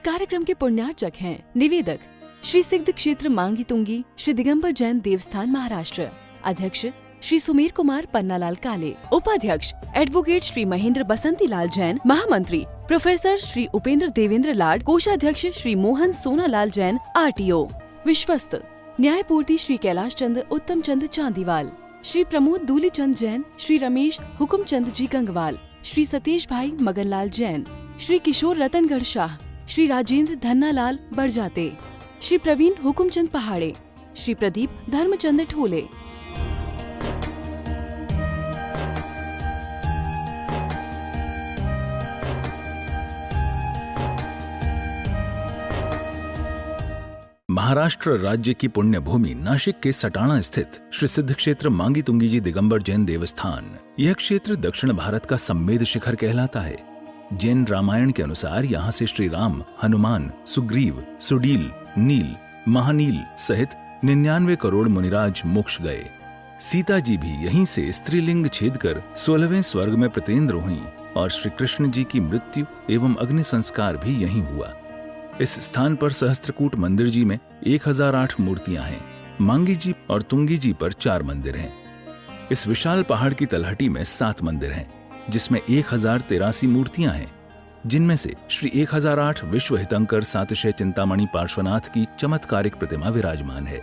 कार्यक्रम के पुण्यार्चक हैं निवेदक श्री सिद्ध क्षेत्र मांगी तुंगी श्री दिगंबर जैन देवस्थान महाराष्ट्र, अध्यक्ष श्री सुमेर कुमार पन्नालाल काले, उपाध्यक्ष एडवोकेट श्री महेंद्र बसंती लाल जैन, महामंत्री प्रोफेसर श्री उपेंद्र देवेंद्र लाड, कोषाध्यक्ष श्री मोहन सोनालाल जैन RTO, विश्वस्त न्यायपूर्ति श्री कैलाश चंद उत्तम चंद चांदीवाल, श्री प्रमोद दूली चंद जैन, श्री रमेश हुकुम चंद जी गंगवाल, श्री सतीश भाई मगनलाल जैन, श्री किशोर रतनगढ़ शाह, श्री राजेंद्र धन्नालाल बरजाते, श्री प्रवीण हुकुमचंद पहाड़े, श्री प्रदीप धर्मचंद ठोले। महाराष्ट्र राज्य की पुण्य भूमि नाशिक के सटाणा स्थित श्री सिद्ध क्षेत्र मांगी तुंगी जी दिगंबर जैन देवस्थान, यह क्षेत्र दक्षिण भारत का सम्मेद शिखर कहलाता है। जैन रामायण के अनुसार यहाँ से श्री राम, हनुमान, सुग्रीव, सुडील, नील, महानील सहित 99 करोड़ मुनिराज मोक्ष गए। सीता जी भी यहीं से स्त्रीलिंग छेद कर 16वें स्वर्ग में प्रतेंद्र हुई और श्री कृष्ण जी की मृत्यु एवं अग्नि संस्कार भी यहीं हुआ। इस स्थान पर सहस्त्रकूट मंदिर जी में 1008 मूर्तियां हैं। मांगी जी और तुंगी जी पर 4 मंदिर हैं। इस विशाल पहाड़ की तलहटी में 7 मंदिर हैं, जिसमें 1083 मूर्तियां हैं, जिनमें से श्री 1008 विश्व हितंकर सातिशय चिंतामणि पार्श्वनाथ की चमत्कारिक प्रतिमा विराजमान है।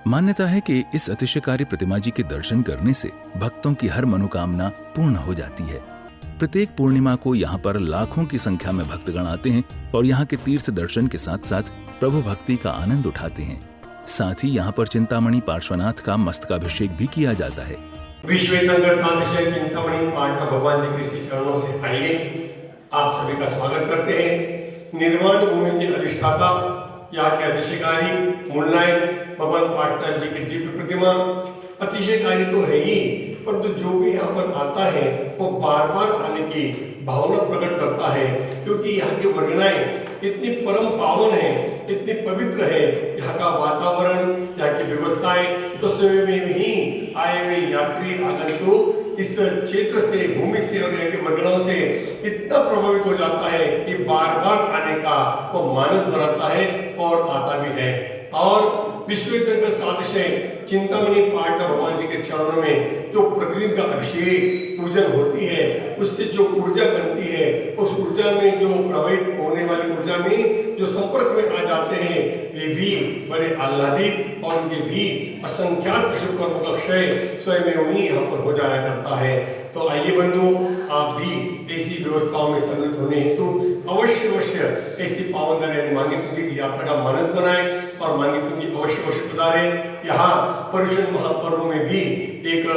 मान्यता है कि इस अतिशयकारी प्रतिमा जी के दर्शन करने से भक्तों की हर मनोकामना पूर्ण हो जाती है। प्रत्येक पूर्णिमा को यहाँ पर लाखों की संख्या में भक्तगण आते हैं और यहाँ के तीर्थ दर्शन के साथ साथ प्रभु भक्ति का आनंद उठाते हैं। साथ ही यहाँ पर चिंतामणि पार्श्वनाथ का मस्तकाभिषेक भी किया जाता है। विश्व हितंकर सातिशय चिंतामणि पाठ भगवान जी के श्री चरणों से आइए आप सभी का स्वागत करते हैं। निर्वाण भूमि के अधिष्ठाता यहाँ के अतिशयकारी मूलनायक भगवान पार्श्वनाथ जी की दिव्य प्रतिमा अतिशयकारी तो है ही, परंतु जो भी यहाँ पर आता है वो बार बार आने की भावना प्रकट करता है, क्योंकि यहाँ की वर्णनाएं इतनी परम पावन है, इतनी पवित्र है। यहाँ का वातावरण, यहाँ की व्यवस्थाएं तो समय में ही आए हुए यात्री आगंतुक इस क्षेत्र से, भूमि से और यहाँ के वर्णनाओं से इतना प्रभावित हो जाता है कि बार बार आने का वो मानस बनाता है और आता भी है। और विश्व हितंकर सातिशय चिंतामणि पाठ भगवान जी के चरणों में जो प्रतिदिन का अभिषेक पूजन होती है, उससे जो ऊर्जा बनती है, उस ऊर्जा में जो प्रवाहित होने वाली ऊर्जा में जो संपर्क में आ जाते हैं वे भी बड़े आह्लादित और उनके भी असंख्यात शुभ कर्मों का क्षय स्वयं में ही यहाँ पर हो जाया करता है। तो आइए बंधु, आप भी ऐसी व्यवस्थाओं में सम्मिलित होने हेतु अवश्य ऐसी पावन यानी मांगी तुंगी की यात्रा का मानस बनाए और मांगी तुंगी अवश्य पधारे। यहाँ पर्युषण महापर्व में भी एक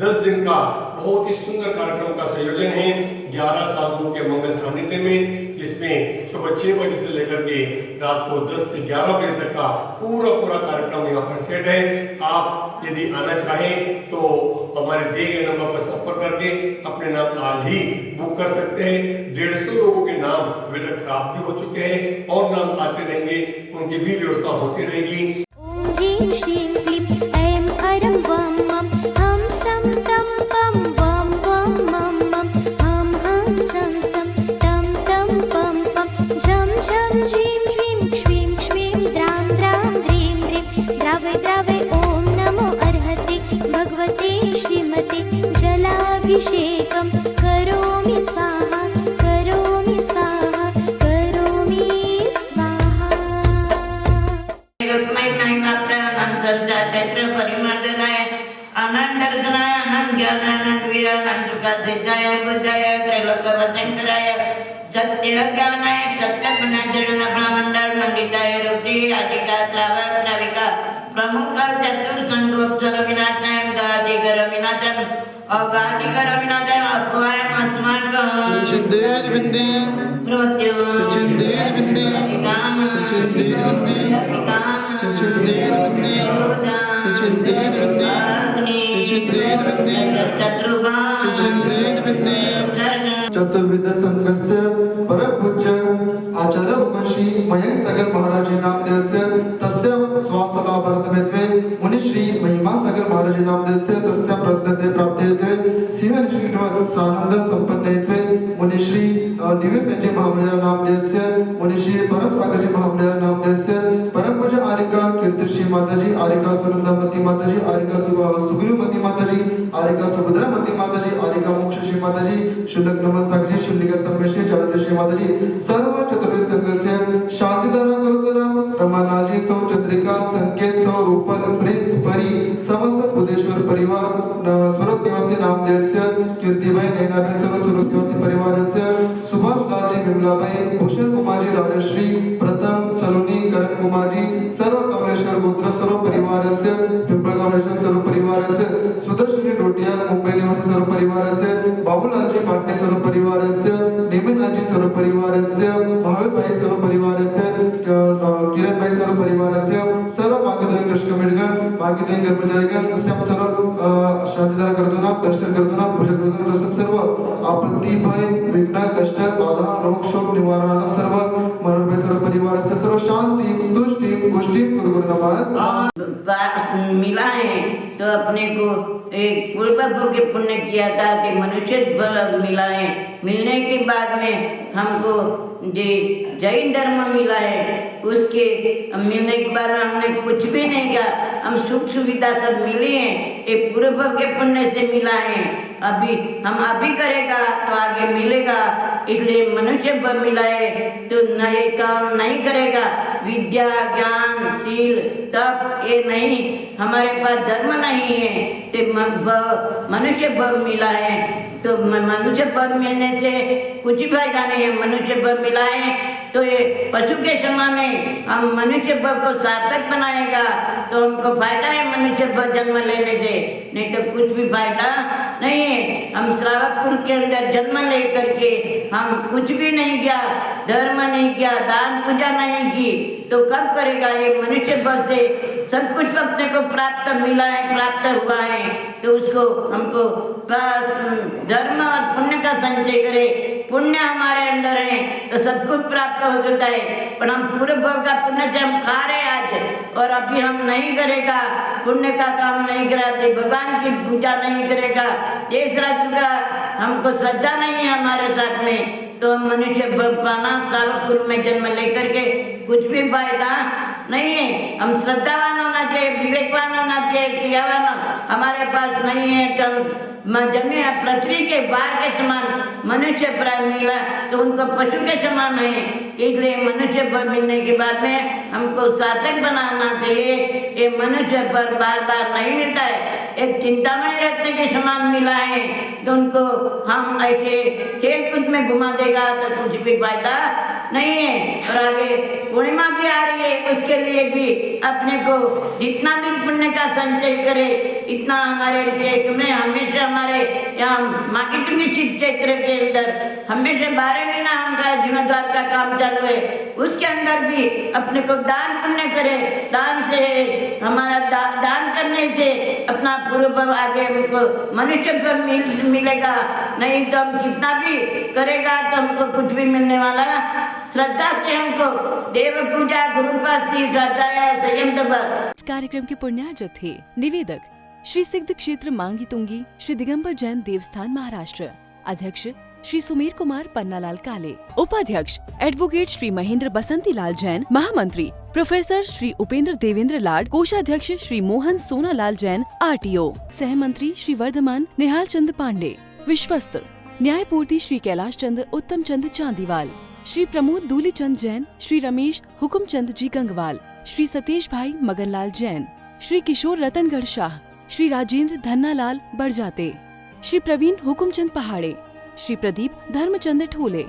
10 दिन का बहुत ही सुंदर कार्यक्रम का संयोजन है 11 साधुओं के मंगल सानिध्य में, जिसमें सुबह 6 बजे से लेकर के रात को 10 से 11 बजे तक का पूरा कार्यक्रम यहाँ पर सेट है। आप यदि आना चाहें तो हमारे दिए गए नंबर पर संपर्क करके अपने नाम आज ही बुक कर सकते हैं। 150 लोगों के नाम अभी तक प्राप्त भी हो चुके हैं और नाम आते रहेंगे, उनकी भी व्यवस्था होती रहेगी। अभिषेकं करोमि स्वाहा, करोमि स्वाहा, करोमि स्वाहा। लोकमय प्राप्त आनंद संचार चैत्र परिमार्जनाय आनंद दर्शनाय आनंद ज्ञान आनंद वीर आनंद सुख सिद्धाय बुद्धाय त्रैलोक वसंकराय सत्य ज्ञानाय सत्यज्ञान मंडल मंडिताय रुचि आदिका श्रावक श्राविका प्रमुख चतुर्संगोत्सव विनाशाय गादिगर विनाशम अगादिगर विनाशाय अभवाय अस्माकं चिंतेद बिंदे मृत्यु चिंतेद बिंदे काम चिंतेद बिंदे चिंतेद बिंदे चिंतेद बिंदे अग्नि चिंतेद बिंदे शत्रुघ्न चिंतेद बिंदे चतुर्विध संघस्य परपूज्य आचार्य मुखर्जी मयंक सागर महाराज जी नामदेवस्य तस्य स्वास्थ्यलाभार्थमेत्वे मुनिश्री महिमा सागर महाराज जी नामदेवस्य तस्य प्रज्ञते प्राप्तेत्वे सिंह श्रीनिवास सानंद संपन्नेत्वे मुनिश्री दिव्य संजय महामंडल नामदेवस्य मुनिश्री परम सागर जी महामंडल नामदेवस्य परम पूज्य आरिका कीर्तिश्री माताजी आरिका सुनंदामती माताजी आरिका सुग्रीवमती माताजी आरिका सुभद्रामती माताजी आरिका मोक्षश्री माताजी शुल्लक नमन सागरी शुल्लिका संवेशी चारित्रश्री माताजी सर्व चतुर्वेद संघस्य शांतिदारा करुतनाम रमाकाजी सौ चंद्रिका संकेत सौ रूपल प्रिंस परी समस्त बुद्धेश्वर परिवार सूरत निवासी नामदेवस्य कीर्तिभाई नैनाभाई सर्व सूरत निवासी परिवारस्य सुभाष लालजी विमलाबाई भूषण कुमारी राजश्री प्रथम सलोनी करण कुमारी सर्व कमलेश्वर गोत्र सर्व परिवारस्य पिंपळगाव हरिशंकर सर्व परिवारस्य सुदर्शनी डोटिया मुंबई निवासी सर्व परिवारस्य बाबूलालजी पाटणे सर्व परिवारस्य नेमिनाजी सर्व परिवारस्य महावीरभाई सर्व परिवारस्य किरणभाई सर्व परिवारस्य सर्व मार्गदर्शक कृष्ण मेडकर मार्गदर्शक कर्मचारीगण तस्याम सर्व शांतिदारा करतोना दर्शन करतोना पूजा करतोना तसं सर्व आपत्ती भय विघ्न कष्ट बाधा रोग शोक निवारणार्थम सर्व मनोरथ सर्व परिवारस्य सर्व शांति तुष्टि पुष्टि गुरु नमः मिला है तो अपने को एक पूर्वजों के पुण्य किया था कि मनुष्य मिला है। मिलने के बाद में हमको जैन धर्म मिला है, उसके मिलने के बाद हमने कुछ भी नहीं किया, हम सुख सुविधा सब मिली हैं, ये पूर्व के पुण्य से मिला है। अभी हम अभी करेगा तो आगे मिलेगा, इसलिए मनुष्य मिला है तो नए काम नहीं करेगा। विद्या ज्ञान शील तप ये नहीं, हमारे पास धर्म नहीं है तो मनुष्य मिला है। तो मनुष्य पद मिलने से कुछ फायदा नहीं है। मनुष्य पद मिला है तो ये पशु के समान है, हम मनुष्य पद को सार्थक बनाएगा तो हमको फायदा है मनुष्य पद जन्म लेने से, नहीं तो कुछ भी फायदा नहीं है। हम श्रावक कुल के अंदर जन्म लेकर के हम कुछ भी नहीं किया, धर्म नहीं किया, दान पूजा नहीं की, तो कब करेगा। ये मनुष्य पद से सब कुछ अपने को प्राप्त मिला है, प्राप्त हुआ है, तो उसको हमको धर्म और पुण्य का संचय करे। पुण्य हमारे अंदर है तो सब कुछ प्राप्त हो जाता है, पर हम पूरे भव का पुण्य से हम खा रहे आज, और अभी हम नहीं करेगा, पुण्य का काम नहीं कराते, भगवान की पूजा नहीं करेगा, देश राज्य का हमको श्रद्धा नहीं है हमारे साथ में, तो हम मनुष्य पाना श्रावक कुल में जन्म लेकर के कुछ भी फायदा नहीं है। हम श्रद्धावान होना चाहिए, विवेकवान होना चाहिए, क्रियावान हमारे पास नहीं है तो जमीन पृथ्वी के बाहर के समान मनुष्य प्राण मिला तो उनको पशु के समान है। इसलिए मनुष्य पर मिलने के बाद में हमको सार्थक बनाना चाहिए। ये मनुष्य पर बार बार नहीं मिलता है, एक चिंतामणि रत्न के समान मिला है तो उनको हम ऐसे खेल कूद में घुमा देगा तो कुछ भी फायदा नहीं है। और आगे पूर्णिमा भी आ रही है, उसके लिए भी अपने को जितना भी पुण्य का संचय करे इतना हमारे लिए हमेशा हमारे यहाँ मार्केटिंग क्षेत्र के अंदर हमेशा 12 महीना हमारा जीर्णोद्धार का काम चालू है, उसके अंदर भी अपने को दान पुण्य करे। दान से हमारा दान करने से अपना पूर्व आगे हमको मनुष्य पर मिलेगा, नहीं तो हम कितना भी करेगा तो हमको कुछ भी मिलने वाला। श्रद्धा से हमको देव पूजा गुरु का श्रद्धा है संयम दबा। इस कार्यक्रम के पुण्यार्जक थे निवेदक श्री सिद्ध क्षेत्र मांगी तुंगी श्री दिगंबर जैन देवस्थान महाराष्ट्र, अध्यक्ष श्री सुमेर कुमार पन्नालाल काले, उपाध्यक्ष एडवोकेट श्री महेंद्र बसंती लाल जैन, महामंत्री प्रोफेसर श्री उपेंद्र देवेंद्र लाड, कोषाध्यक्ष श्री मोहन सोनालाल जैन RTO, सहमंत्री श्री वर्धमान निहाल चंद पांडे, विश्वस्त न्यायपूर्ति श्री कैलाश चंद उत्तम चंद चांदीवाल, श्री प्रमोद दूली चंद जैन, श्री रमेश हुकुम चंद जी गंगवाल, श्री सतीश भाई मगनलाल जैन, श्री किशोर रतनगढ़ शाह, श्री राजेंद्र धन्नालाल बड़जाते, श्री प्रवीण हुकुमचंद पहाड़े, श्री प्रदीप धर्मचंद ठोले।